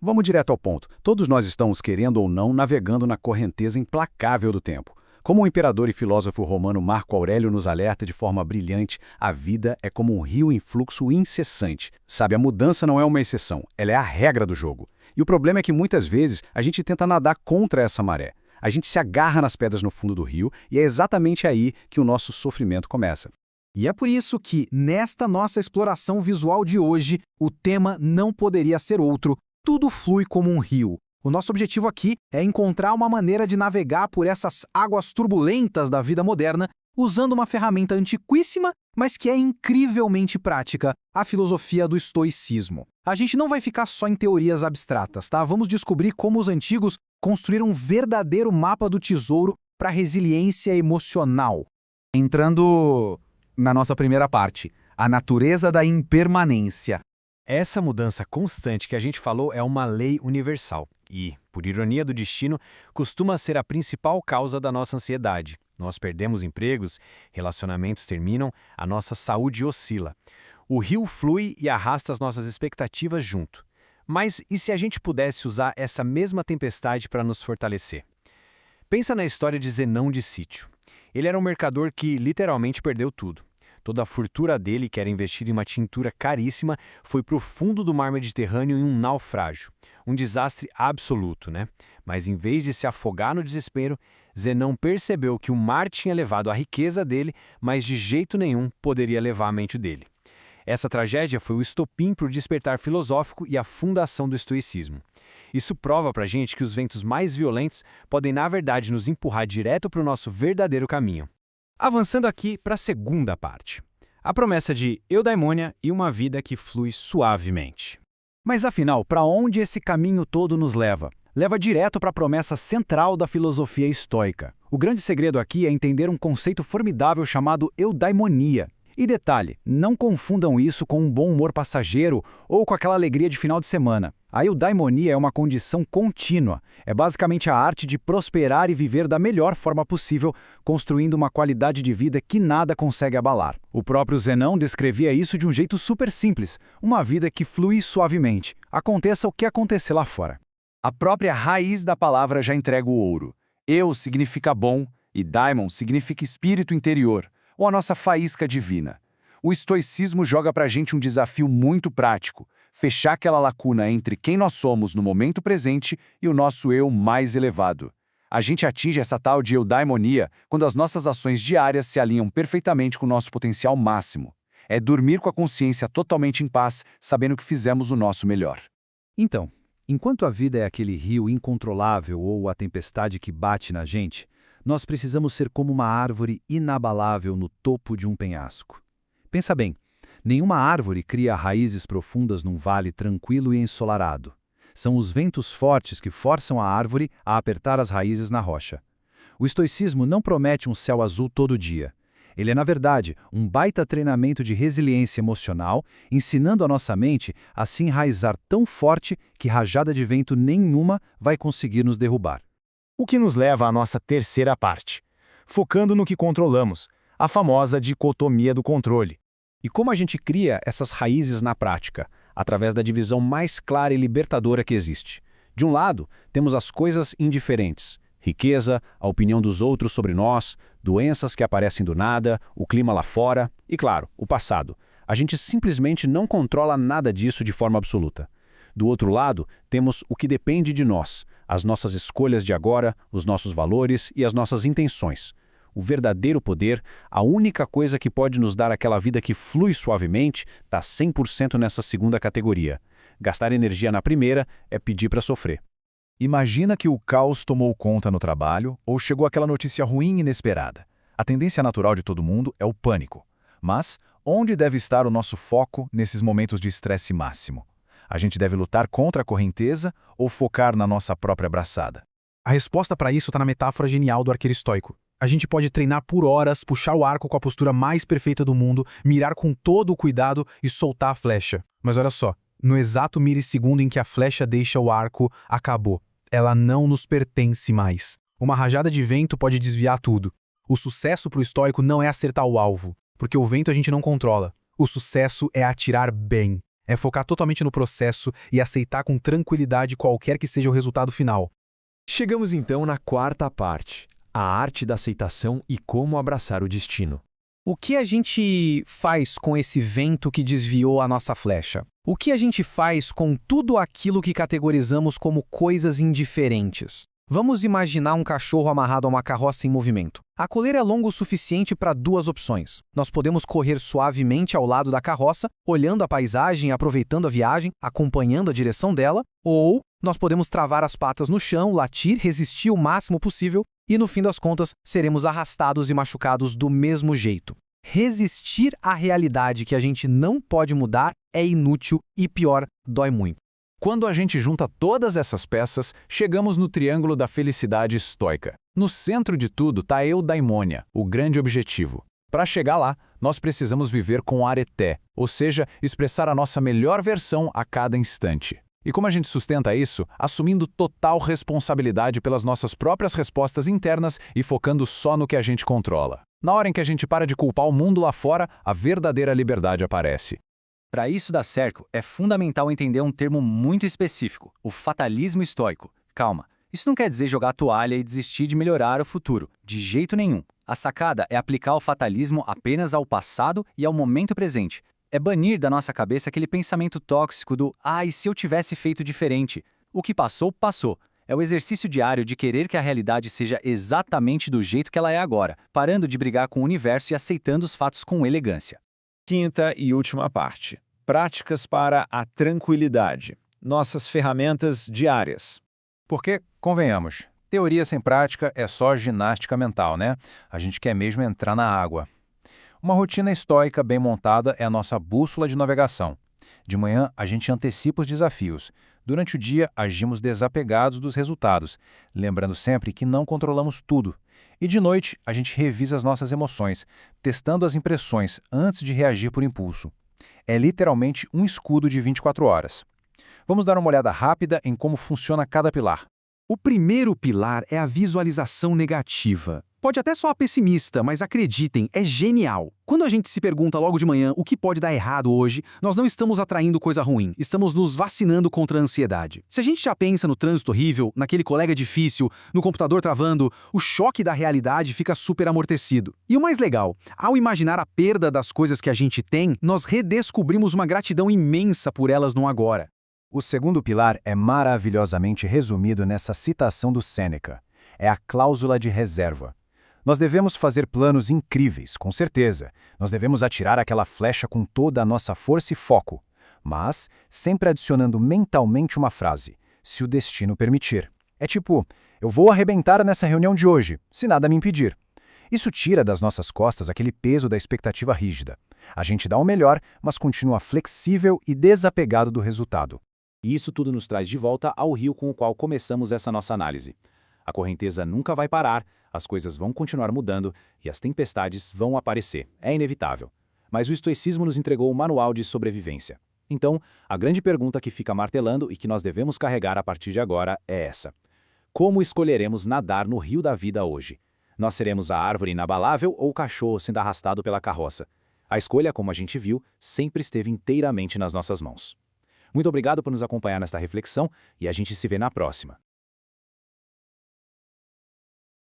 Vamos direto ao ponto. Todos nós estamos, querendo ou não, navegando na correnteza implacável do tempo. Como o imperador e filósofo romano Marco Aurélio nos alerta de forma brilhante, a vida é como um rio em fluxo incessante. Sabe, a mudança não é uma exceção, ela é a regra do jogo. E o problema é que muitas vezes a gente tenta nadar contra essa maré. A gente se agarra nas pedras no fundo do rio e é exatamente aí que o nosso sofrimento começa. E é por isso que, nesta nossa exploração visual de hoje, o tema não poderia ser outro: tudo flui como um rio. O nosso objetivo aqui é encontrar uma maneira de navegar por essas águas turbulentas da vida moderna usando uma ferramenta antiquíssima, mas que é incrivelmente prática, a filosofia do estoicismo. A gente não vai ficar só em teorias abstratas, tá? Vamos descobrir como os antigos construíram um verdadeiro mapa do tesouro para a resiliência emocional. Entrando na nossa primeira parte, a natureza da impermanência. Essa mudança constante que a gente falou é uma lei universal e, por ironia do destino, costuma ser a principal causa da nossa ansiedade. Nós perdemos empregos, relacionamentos terminam, a nossa saúde oscila. O rio flui e arrasta as nossas expectativas junto. Mas e se a gente pudesse usar essa mesma tempestade para nos fortalecer? Pensa na história de Zenão de Sítio. Ele era um mercador que literalmente perdeu tudo. Toda a fortuna dele, que era investida em uma tintura caríssima, foi para o fundo do mar Mediterrâneo em um naufrágio. Um desastre absoluto, né? Mas em vez de se afogar no desespero, Zenão percebeu que o mar tinha levado a riqueza dele, mas de jeito nenhum poderia levar a mente dele. Essa tragédia foi o estopim para o despertar filosófico e a fundação do estoicismo. Isso prova para a gente que os ventos mais violentos podem, na verdade, nos empurrar direto para o nosso verdadeiro caminho. Avançando aqui para a segunda parte. A promessa de eudaimonia e uma vida que flui suavemente. Mas afinal, para onde esse caminho todo nos leva? Leva direto para a promessa central da filosofia estoica. O grande segredo aqui é entender um conceito formidável chamado eudaimonia. E detalhe, não confundam isso com um bom humor passageiro ou com aquela alegria de final de semana. A eudaimonia é uma condição contínua. É basicamente a arte de prosperar e viver da melhor forma possível, construindo uma qualidade de vida que nada consegue abalar. O próprio Zenão descrevia isso de um jeito super simples, uma vida que flui suavemente. Aconteça o que acontecer lá fora. A própria raiz da palavra já entrega o ouro. Eu significa bom e daimon significa espírito interior, ou a nossa faísca divina. O estoicismo joga pra gente um desafio muito prático: fechar aquela lacuna entre quem nós somos no momento presente e o nosso eu mais elevado. A gente atinge essa tal de eudaimonia quando as nossas ações diárias se alinham perfeitamente com o nosso potencial máximo. É dormir com a consciência totalmente em paz, sabendo que fizemos o nosso melhor. Então, enquanto a vida é aquele rio incontrolável ou a tempestade que bate na gente, nós precisamos ser como uma árvore inabalável no topo de um penhasco. Pensa bem, nenhuma árvore cria raízes profundas num vale tranquilo e ensolarado. São os ventos fortes que forçam a árvore a apertar as raízes na rocha. O estoicismo não promete um céu azul todo dia. Ele é, na verdade, um baita treinamento de resiliência emocional, ensinando a nossa mente a se enraizar tão forte que rajada de vento nenhuma vai conseguir nos derrubar. O que nos leva à nossa terceira parte, focando no que controlamos, a famosa dicotomia do controle. E como a gente cria essas raízes na prática? Através da divisão mais clara e libertadora que existe. De um lado, temos as coisas indiferentes, riqueza, a opinião dos outros sobre nós, doenças que aparecem do nada, o clima lá fora e, claro, o passado. A gente simplesmente não controla nada disso de forma absoluta. Do outro lado, temos o que depende de nós, as nossas escolhas de agora, os nossos valores e as nossas intenções. O verdadeiro poder, a única coisa que pode nos dar aquela vida que flui suavemente, está 100% nessa segunda categoria. Gastar energia na primeira é pedir para sofrer. Imagina que o caos tomou conta no trabalho ou chegou aquela notícia ruim e inesperada. A tendência natural de todo mundo é o pânico. Mas onde deve estar o nosso foco nesses momentos de estresse máximo? A gente deve lutar contra a correnteza ou focar na nossa própria braçada? A resposta para isso está na metáfora genial do arqueiro estoico. A gente pode treinar por horas, puxar o arco com a postura mais perfeita do mundo, mirar com todo o cuidado e soltar a flecha. Mas olha só, no exato milissegundo em que a flecha deixa o arco, acabou. Ela não nos pertence mais. Uma rajada de vento pode desviar tudo. O sucesso para o estoico não é acertar o alvo, porque o vento a gente não controla. O sucesso é atirar bem. É focar totalmente no processo e aceitar com tranquilidade qualquer que seja o resultado final. Chegamos então na quarta parte, a arte da aceitação e como abraçar o destino. O que a gente faz com esse vento que desviou a nossa flecha? O que a gente faz com tudo aquilo que categorizamos como coisas indiferentes? Vamos imaginar um cachorro amarrado a uma carroça em movimento. A coleira é longa o suficiente para duas opções. Nós podemos correr suavemente ao lado da carroça, olhando a paisagem, aproveitando a viagem, acompanhando a direção dela, ou nós podemos travar as patas no chão, latir, resistir o máximo possível e, no fim das contas, seremos arrastados e machucados do mesmo jeito. Resistir à realidade que a gente não pode mudar é inútil e, pior, dói muito. Quando a gente junta todas essas peças, chegamos no triângulo da felicidade estoica. No centro de tudo está a eudaimonia, o grande objetivo. Para chegar lá, nós precisamos viver com areté, ou seja, expressar a nossa melhor versão a cada instante. E como a gente sustenta isso? Assumindo total responsabilidade pelas nossas próprias respostas internas e focando só no que a gente controla. Na hora em que a gente para de culpar o mundo lá fora, a verdadeira liberdade aparece. Para isso dar certo, é fundamental entender um termo muito específico, o fatalismo estoico. Calma, isso não quer dizer jogar a toalha e desistir de melhorar o futuro, de jeito nenhum. A sacada é aplicar o fatalismo apenas ao passado e ao momento presente. É banir da nossa cabeça aquele pensamento tóxico do "ah, e se eu tivesse feito diferente?". O que passou, passou. É o exercício diário de querer que a realidade seja exatamente do jeito que ela é agora, parando de brigar com o universo e aceitando os fatos com elegância. Quinta e última parte. Práticas para a tranquilidade. Nossas ferramentas diárias. Porque, convenhamos, teoria sem prática é só ginástica mental, né? A gente quer mesmo entrar na água. Uma rotina estoica bem montada é a nossa bússola de navegação. De manhã, a gente antecipa os desafios. Durante o dia, agimos desapegados dos resultados, lembrando sempre que não controlamos tudo. E de noite, a gente revisa as nossas emoções, testando as impressões antes de reagir por impulso. É literalmente um escudo de 24 horas. Vamos dar uma olhada rápida em como funciona cada pilar. O primeiro pilar é a visualização negativa. Pode até soar pessimista, mas acreditem, é genial. Quando a gente se pergunta logo de manhã o que pode dar errado hoje, nós não estamos atraindo coisa ruim, estamos nos vacinando contra a ansiedade. Se a gente já pensa no trânsito horrível, naquele colega difícil, no computador travando, o choque da realidade fica super amortecido. E o mais legal, ao imaginar a perda das coisas que a gente tem, nós redescobrimos uma gratidão imensa por elas no agora. O segundo pilar é maravilhosamente resumido nessa citação do Sêneca. É a cláusula de reserva. Nós devemos fazer planos incríveis, com certeza. Nós devemos atirar aquela flecha com toda a nossa força e foco. Mas sempre adicionando mentalmente uma frase, se o destino permitir. É tipo, eu vou arrebentar nessa reunião de hoje, se nada me impedir. Isso tira das nossas costas aquele peso da expectativa rígida. A gente dá o melhor, mas continua flexível e desapegado do resultado. E isso tudo nos traz de volta ao rio com o qual começamos essa nossa análise. A correnteza nunca vai parar, as coisas vão continuar mudando e as tempestades vão aparecer. É inevitável. Mas o estoicismo nos entregou um manual de sobrevivência. Então, a grande pergunta que fica martelando e que nós devemos carregar a partir de agora é essa. Como escolheremos nadar no rio da vida hoje? Nós seremos a árvore inabalável ou o cachorro sendo arrastado pela carroça? A escolha, como a gente viu, sempre esteve inteiramente nas nossas mãos. Muito obrigado por nos acompanhar nesta reflexão e a gente se vê na próxima.